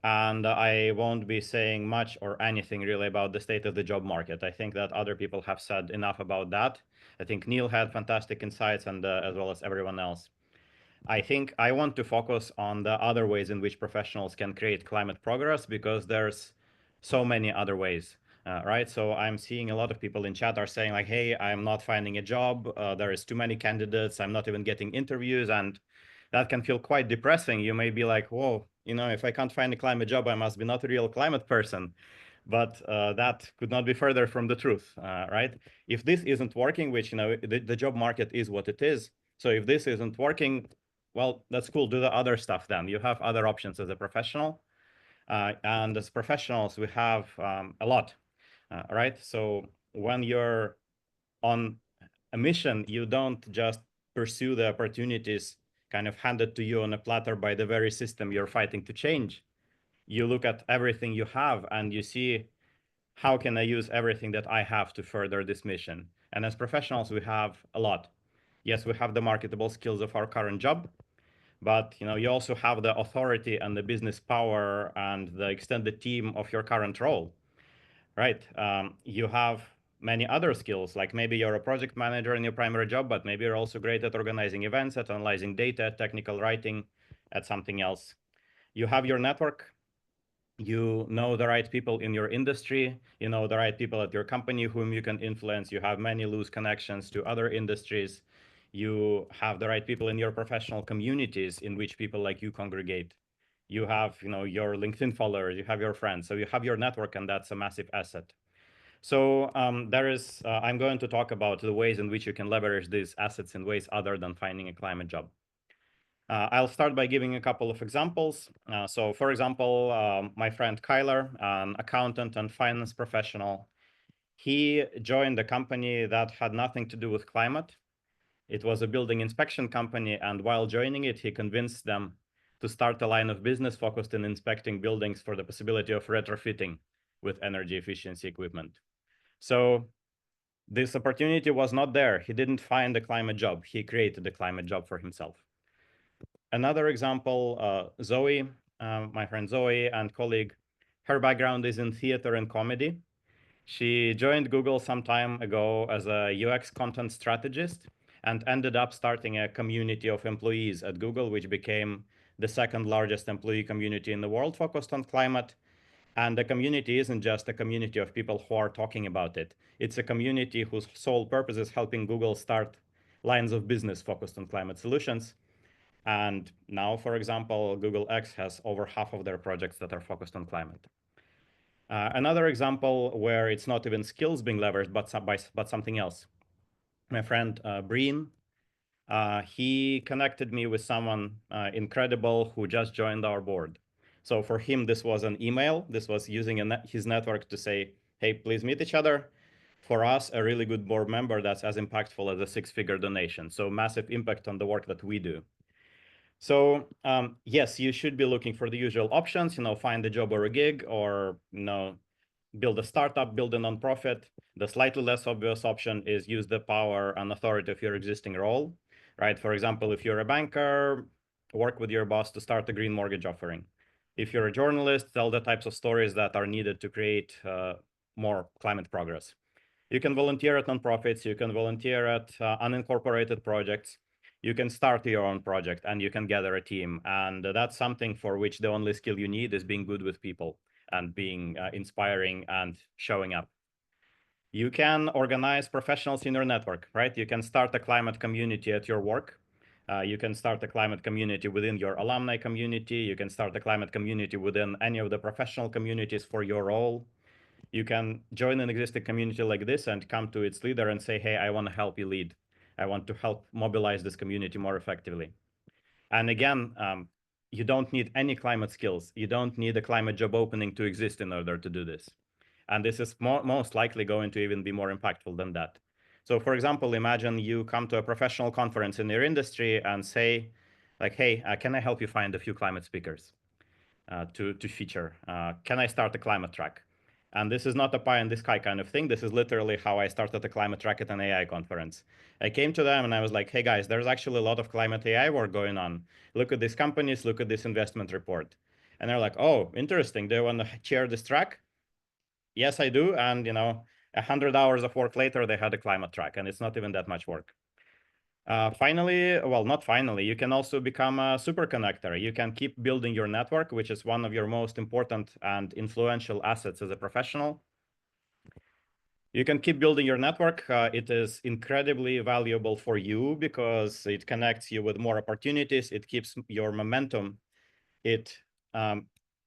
And I won't be saying much or anything really about the state of the job market. I think that other people have said enough about that. I think Neil had fantastic insights, and as well as everyone else. I think I want to focus on the other ways in which professionals can create climate progress, because there's so many other ways, right? So I'm seeing a lot of people in chat are saying like, hey, I'm not finding a job. There is too many candidates. I'm not even getting interviews. And that can feel quite depressing. You may be like, whoa, if I can't find a climate job, I must be not a real climate person. But that could not be further from the truth, right? If this isn't working, which, the job market is what it is. So if this isn't working, well, that's cool. Do the other stuff then. You have other options as a professional. And as professionals, we have a lot, right? So when you're on a mission, you don't just pursue the opportunities kind of handed to you on a platter by the very system you're fighting to change. You look at everything you have and you see, how can I use everything that I have to further this mission? And as professionals, we have a lot. Yes, we have the marketable skills of our current job, but you also have the authority and the business power and the extended team of your current role, right? You have many other skills, like maybe you're a project manager in your primary job, but maybe you're also great at organizing events, at analyzing data, technical writing, at something else. You have your network. You know the right people in your industry, you know the right people at your company whom you can influence. You have many loose connections to other industries. You have the right people in your professional communities in which people like you congregate. You have, your LinkedIn followers, you have your friends. So you have your network, and that's a massive asset. So I'm going to talk about the ways in which you can leverage these assets in ways other than finding a climate job. I'll start by giving a couple of examples. So for example, my friend Kyler, an accountant and finance professional, he joined a company that had nothing to do with climate. It was a building inspection company, and while joining it, he convinced them to start a line of business focused in inspecting buildings for the possibility of retrofitting with energy efficiency equipment. So this opportunity was not there. He didn't find a climate job. He created a climate job for himself. Another example, Zoe, my friend Zoe and colleague, her background is in theater and comedy. She joined Google some time ago as a UX content strategist and ended up starting a community of employees at Google, which became the second largest employee community in the world focused on climate. And the community isn't just a community of people who are talking about it. It's a community whose sole purpose is helping Google start lines of business focused on climate solutions. And now, for example, Google X has over half of their projects that are focused on climate. Another example where it's not even skills being leveraged, but something else. My friend Breen, he connected me with someone incredible who just joined our board. So for him, this was an email. This was using his network to say, hey, please meet each other. For us, a really good board member that's as impactful as a six-figure donation. So massive impact on the work that we do. So yes, you should be looking for the usual options, find a job or a gig, or build a startup, build a nonprofit. The slightly less obvious option is use the power and authority of your existing role, right? For example, if you're a banker, work with your boss to start a green mortgage offering. If you're a journalist, tell the types of stories that are needed to create more climate progress. You can volunteer at nonprofits, you can volunteer at unincorporated projects. You can start your own project and you can gather a team. And that's something for which the only skill you need is being good with people and being inspiring and showing up. You can organize professionals in your network, right? You can start a climate community at your work. You can start a climate community within your alumni community. You can start a climate community within any of the professional communities for your role. You can join an existing community like this and come to its leader and say, hey, I want to help you lead. I want to help mobilize this community more effectively. And again, you don't need any climate skills. You don't need a climate job opening to exist in order to do this. And this is most likely going to even be more impactful than that. So for example, imagine you come to a professional conference in your industry and say, like, hey, can I help you find a few climate speakers to feature? Can I start a climate track? And this is not a pie in the sky kind of thing. This is literally how I started a climate track at an AI conference. I came to them and I was like, hey guys, there's actually a lot of climate AI work going on. Look at these companies, look at this investment report. And they're like, oh, interesting. Do you want to chair this track? Yes, I do. And 100 hours of work later, they had a climate track, and it's not even that much work. Finally, well, not finally, you can also become a super connector. You can keep building your network, which is one of your most important and influential assets as a professional. You can keep building your network. It is incredibly valuable for you because it connects you with more opportunities. It keeps your momentum. It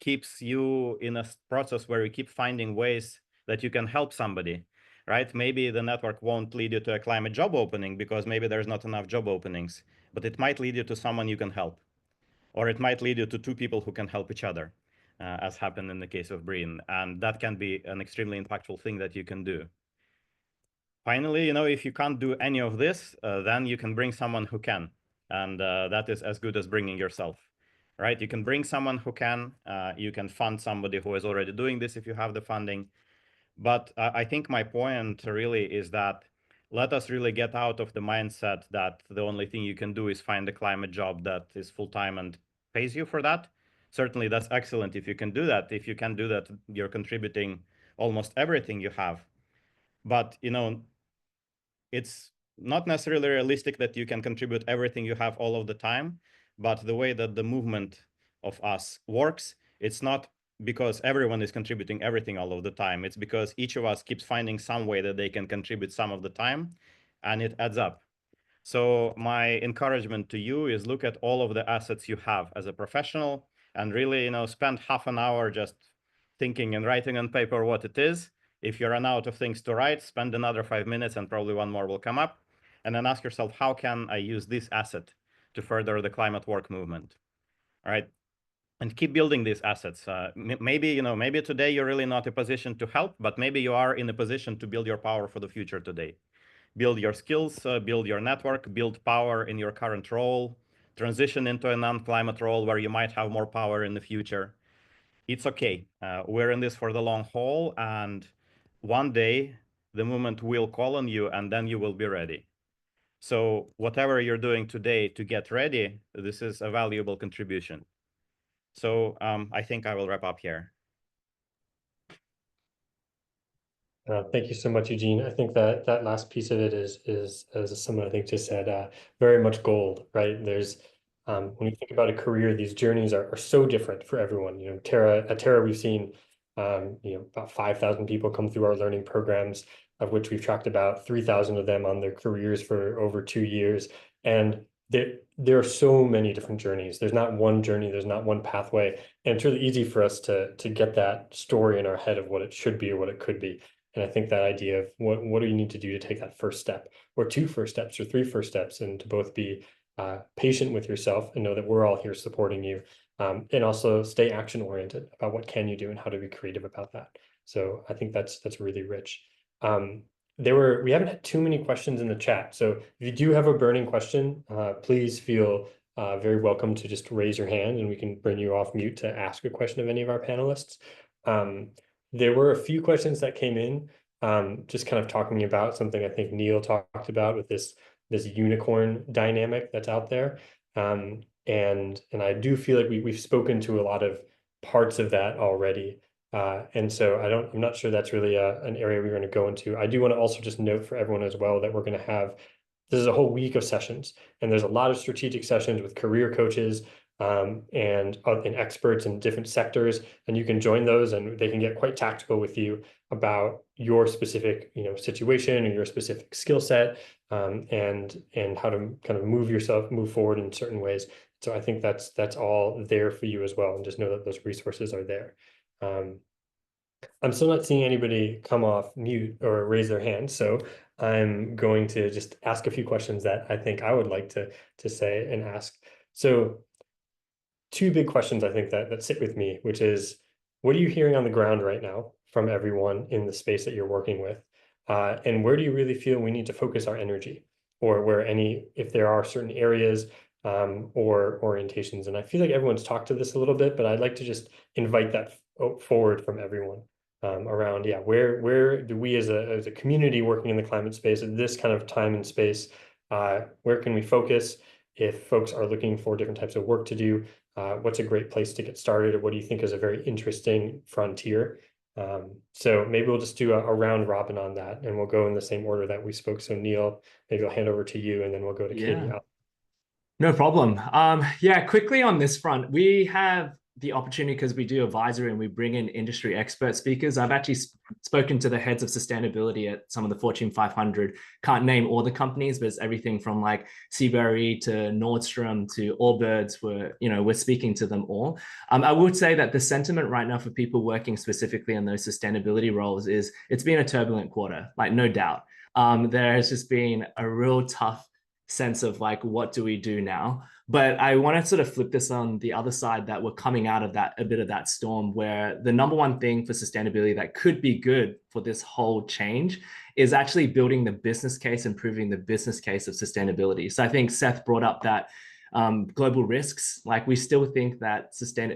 keeps you in a process where you keep finding ways that you can help somebody, right? Maybe the network won't lead you to a climate job opening because maybe there's not enough job openings, but it might lead you to someone you can help, or it might lead you to two people who can help each other. as happened in the case of Breen. And that can be an extremely impactful thing that you can do. Finally, if you can't do any of this, then you can bring someone who can. And that is as good as bringing yourself, right? You can bring someone who can. You can fund somebody who is already doing this if you have the funding. But I think my point really is that let us really get out of the mindset that the only thing you can do is find a climate job that is full-time and pays you for that. Certainly, that's excellent if you can do that. If you can do that, you're contributing almost everything you have. But, it's not necessarily realistic that you can contribute everything you have all of the time. But the way that the movement of us works, it's not because everyone is contributing everything all of the time. It's because each of us keeps finding some way that they can contribute some of the time, and it adds up. So my encouragement to you is look at all of the assets you have as a professional and really, spend half an hour just thinking and writing on paper what it is. If you run out of things to write, spend another 5 minutes and probably one more will come up. And then ask yourself, how can I use this asset to further the climate work movement? All right. And keep building these assets. Maybe today you're really not in a position to help, but maybe you are in a position to build your power for the future today. Build your skills, build your network, build power in your current role, transition into a non-climate role where you might have more power in the future. It's okay. We're in this for the long haul, and one day the movement will call on you, and then you will be ready. So whatever you're doing today to get ready, this is a valuable contribution. So I think I will wrap up here. Thank you so much, Eugene. I think that that last piece of it is as someone I think just said, very much gold, right? There's when you think about a career, these journeys are so different for everyone. At Terra, we've seen about 5,000 people come through our learning programs, of which we've tracked about 3,000 of them on their careers for over 2 years. And there are so many different journeys. There's not one journey, there's not one pathway. And it's really easy for us to get that story in our head of what it should be or what it could be. And I think that idea of what do you need to do to take that first step, or 2 first steps, or 3 first steps, and to both be patient with yourself and know that we're all here supporting you, and also stay action oriented about what can you do and how to be creative about that. So I think that's really rich. We haven't had too many questions in the chat. So if you do have a burning question, please feel very welcome to just raise your hand and we can bring you off mute to ask a question of any of our panelists. There were a few questions that came in, just kind of talking about something I think Neil talked about with this unicorn dynamic that's out there. And I do feel like we've spoken to a lot of parts of that already. And so I'm not sure that's really an area we're going to go into. I do want to also just note for everyone as well that we're going to have, this is a whole week of sessions, and there's a lot of strategic sessions with career coaches and experts in different sectors, and you can join those and they can get quite tactical with you about your specific situation or your specific skill set, and how to kind of move forward in certain ways. So I think that's all there for you as well, and just know that those resources are there. I'm still not seeing anybody come off mute or raise their hand, so I'm going to just ask a few questions that I think I would like to say and ask. So 2 big questions I think that sit with me, which is, what are you hearing on the ground right now from everyone in the space that you're working with? And where do you really feel we need to focus our energy, or if there are certain areas or orientations? And I feel like everyone's talked to this a little bit, but I'd like to just invite that forward from everyone around, where do we as a community working in the climate space at this kind of time and space, where can we focus if folks are looking for different types of work to do? What's a great place to get started, or what do you think is a very interesting frontier? So maybe we'll just do a round robin on that, and we'll go in the same order that we spoke. So Neil, maybe I'll hand over to you, and then we'll go to Katie. No problem. Quickly on this front, we have the opportunity, because we do advisory and we bring in industry expert speakers. I've actually spoken to the heads of sustainability at some of the Fortune 500. Can't name all the companies, but it's everything from like Seabury to Nordstrom to Allbirds. We're speaking to them all. I would say that the sentiment right now for people working specifically in those sustainability roles is it's been a turbulent quarter, like no doubt. There has just been a real tough sense of like, what do we do now? But I want to sort of flip this on the other side, that we're coming out of that, a bit of that storm, where the number one thing for sustainability that could be good for this whole change is actually building the business case, improving the business case of sustainability. So I think Seth brought up that global risks, like we still think that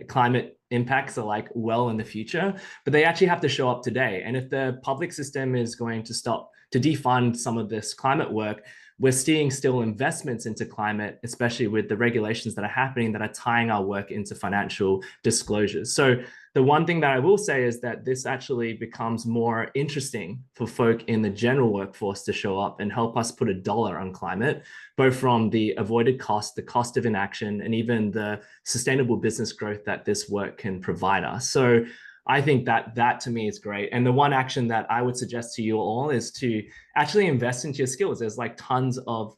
climate impacts are like well in the future, but they actually have to show up today. And if the public system is going to stop to defund some of this climate work, we're seeing still investments into climate, especially with the regulations that are happening that are tying our work into financial disclosures. So the one thing that I will say is that this actually becomes more interesting for folk in the general workforce to show up and help us put a dollar on climate, both from the avoided cost, the cost of inaction, and even the sustainable business growth that this work can provide us. So I think that to me is great. And the one action that I would suggest to you all is to actually invest into your skills. There's like tons of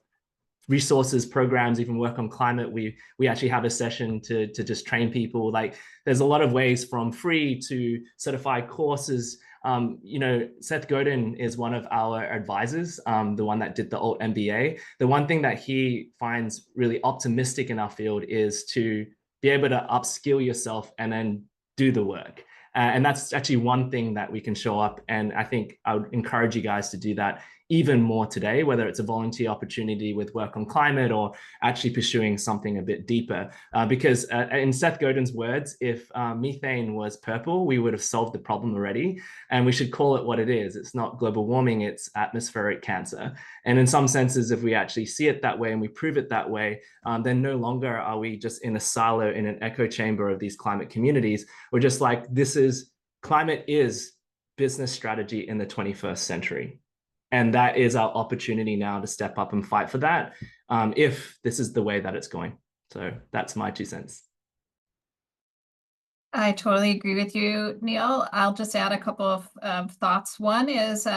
resources, programs, even Work on Climate. We actually have a session to just train people. Like there's a lot of ways, from free to certified courses. You know, Seth Godin is one of our advisors, the one that did the Alt MBA. The one thing that he finds really optimistic in our field is to be able to upskill yourself and then do the work. And that's actually one thing that we can show up. And I think I would encourage you guys to do that even more today, whether it's a volunteer opportunity with Work on Climate or actually pursuing something a bit deeper. Because in Seth Godin's words, if methane was purple, we would have solved the problem already. And we should call it what it is. It's not global warming, it's atmospheric cancer. And in some senses, if we actually see it that way and we prove it that way, then no longer are we just in a silo, in an echo chamber of these climate communities. We're just like, climate is business strategy in the 21st century. And that is our opportunity now to step up and fight for that, if this is the way that it's going. So that's my 2 cents. I totally agree with you, Neil. I'll just add a couple of thoughts. One is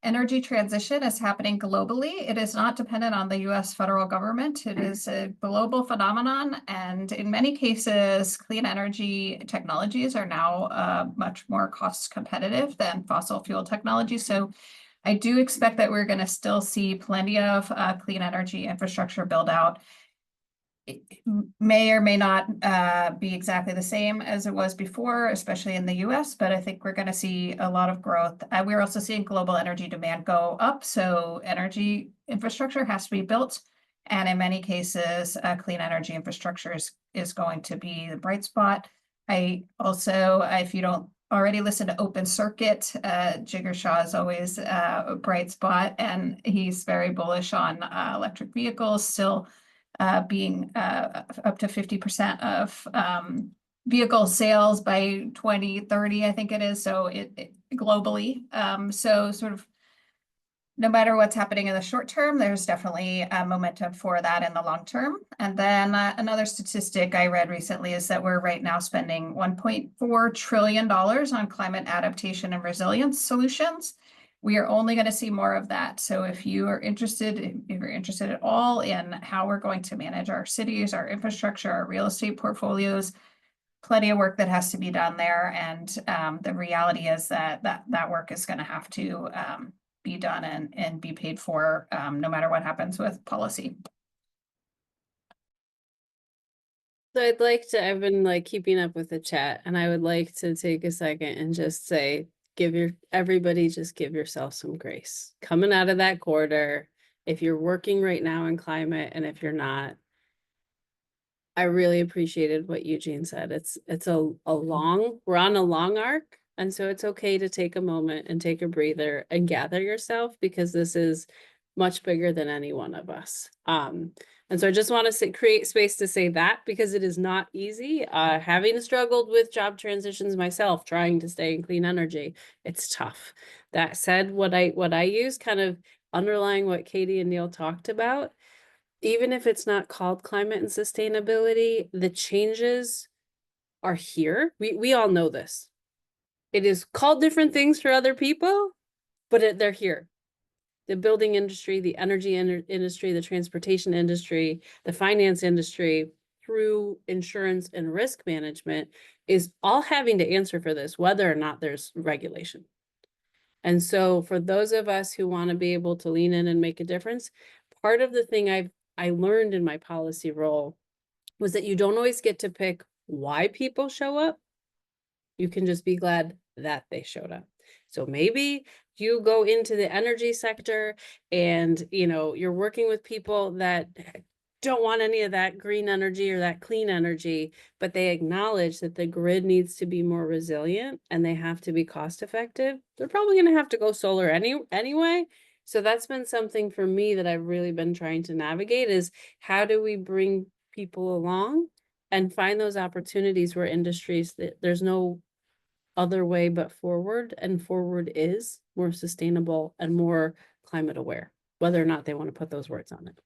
energy transition is happening globally. It is not dependent on the US federal government. It is a global phenomenon. And in many cases, clean energy technologies are now much more cost competitive than fossil fuel technology. So I do expect that we're going to still see plenty of clean energy infrastructure build out. It may or may not be exactly the same as it was before, especially in the US, but I think we're going to see a lot of growth. We're also seeing global energy demand go up, so energy infrastructure has to be built. And in many cases, clean energy infrastructure is going to be the bright spot. I also, if you don't already listen to Open Circuit, Jigar Shah is always a bright spot, and he's very bullish on electric vehicles still being up to 50% of vehicle sales by 2030, I think it is. So it globally. So sort of no matter what's happening in the short term, there's definitely a momentum for that in the long term. And then another statistic I read recently is that we're right now spending $1.4 trillion on climate adaptation and resilience solutions. We are only going to see more of that. So if you're interested at all in how we're going to manage our cities, our infrastructure, our real estate portfolios, plenty of work that has to be done there. And the reality is that work is going to have to be done and be paid for no matter what happens with policy. So I've been like keeping up with the chat, and I would like to take a second and just say, everybody just give yourself some grace. Coming out of that quarter, if you're working right now in climate, and if you're not, I really appreciated what Eugene said. It's we're on a long arc. And so it's okay to take a moment and take a breather and gather yourself, because this is much bigger than any one of us. And so I just want to create space to say that, because it is not easy. Having struggled with job transitions myself, trying to stay in clean energy, it's tough. That said, what I use, kind of underlying what Katie and Neil talked about, even if it's not called climate and sustainability, the changes are here. We all know this. It is called different things for other people, but they're here. The building industry, the energy industry, the transportation industry, the finance industry, through insurance and risk management, is all having to answer for this, whether or not there's regulation. And so for those of us who want to be able to lean in and make a difference, part of the thing I learned in my policy role was that you don't always get to pick why people show up. You can just be glad that they showed up. So maybe you go into the energy sector and, you know, you're working with people that don't want any of that green energy or that clean energy, but they acknowledge that the grid needs to be more resilient and they have to be cost effective. They're probably going to have to go solar anyway. So that's been something for me that I've really been trying to navigate, is how do we bring people along and find those opportunities where industries that there's no other way but forward, and forward is more sustainable and more climate aware, whether or not they want to put those words on it.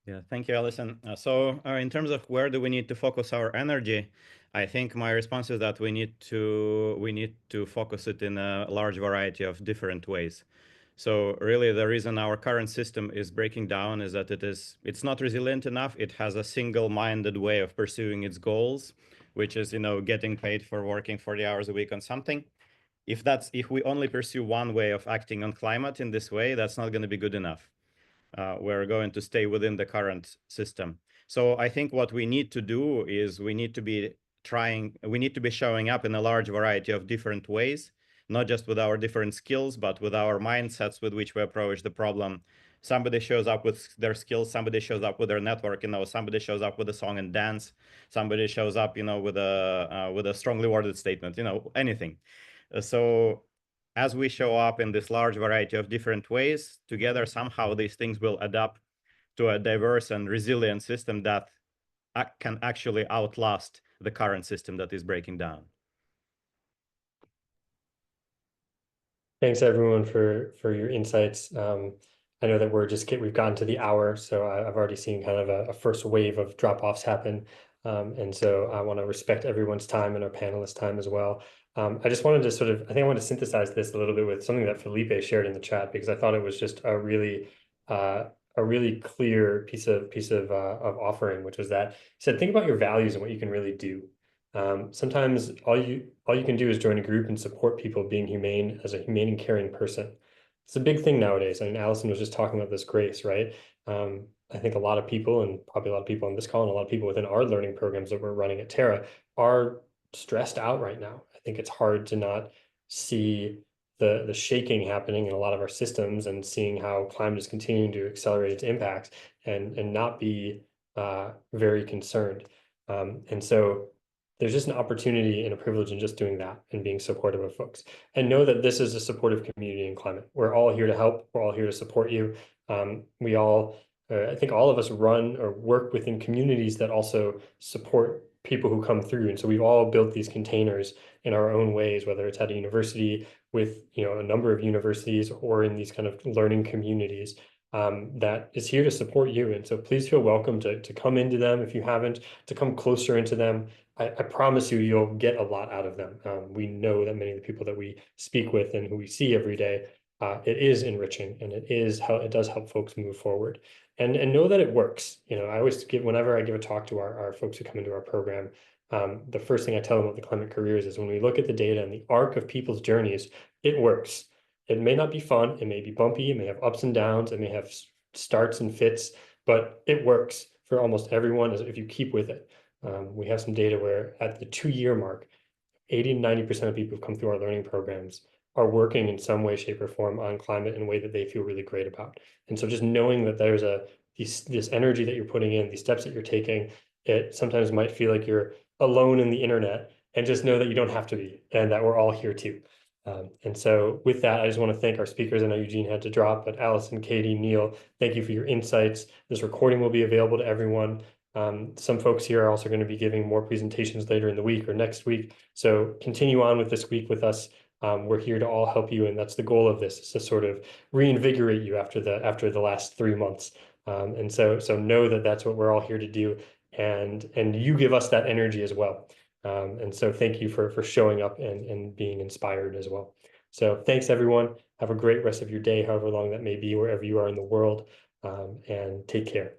Yeah, thank you, Alisyn. So in terms of where do we need to focus our energy, I think my response is that we need to focus it in a large variety of different ways. So really, the reason our current system is breaking down is that it's not resilient enough. It has a single-minded way of pursuing its goals, which is, you know, getting paid for working 40 hours a week on something. If we only pursue one way of acting on climate in this way, that's not going to be good enough. We're going to stay within the current system. So I think what we need to do is we need to be showing up in a large variety of different ways, not just with our different skills, but with our mindsets with which we approach the problem. Somebody shows up with their skills, somebody shows up with their network, you know, somebody shows up with a song and dance, somebody shows up, you know, with a strongly worded statement, you know, anything. So as we show up in this large variety of different ways, together somehow these things will adapt to a diverse and resilient system that can actually outlast the current system that is breaking down. Thanks everyone for your insights. I know that we've gotten to the hour, so I've already seen kind of a first wave of drop-offs happen. And so I want to respect everyone's time and our panelists' time as well. I just wanted to I want to synthesize this a little bit with something that Felipe shared in the chat, because I thought it was just a really clear piece of offering, which was that he said, think about your values and what you can really do. Sometimes all you can do is join a group and support people being humane as a humane and caring person. It's a big thing nowadays. I mean, Alisyn was just talking about this grace, right? I think a lot of people, and probably a lot of people on this call, and a lot of people within our learning programs that we're running at Terra, are stressed out right now. I think it's hard to not see the shaking happening in a lot of our systems, and seeing how climate is continuing to accelerate its impacts, and not be very concerned. And so there's just an opportunity and a privilege in just doing that and being supportive of folks. And know that this is a supportive community in climate. We're all here to help. We're all here to support you. I think all of us run or work within communities that also support people who come through. And so we've all built these containers in our own ways, whether it's at a university with, you know, a number of universities, or in these kind of learning communities that is here to support you. And so please feel welcome to come into them if you haven't, to come closer into them. I promise you, you'll get a lot out of them. We know that many of the people that we speak with and who we see every day, it is enriching, and it does help folks move forward. And know that it works. You know, I always whenever I give a talk to our folks who come into our program, the first thing I tell them about the climate careers is, when we look at the data and the arc of people's journeys, it works. It may not be fun, it may be bumpy, it may have ups and downs, it may have starts and fits, but it works for almost everyone if you keep with it. We have some data where at the 2-year mark, 80 to 90% of people who've come through our learning programs are working in some way, shape, or form on climate in a way that they feel really great about. And so just knowing that there's this energy that you're putting in, these steps that you're taking, it sometimes might feel like you're alone in the internet, and just know that you don't have to be, and that we're all here too. And so with that, I just want to thank our speakers. I know Eugene had to drop, but Alisyn, Katie, Neil, thank you for your insights. This recording will be available to everyone. Some folks here are also going to be giving more presentations later in the week or next week. So continue on with this week with us. We're here to all help you, and that's the goal of this, is to sort of reinvigorate you after the last 3 months. And so know that that's what we're all here to do, and you give us that energy as well. And so thank you for showing up and being inspired as well. So thanks everyone. Have a great rest of your day, however long that may be, wherever you are in the world, and take care.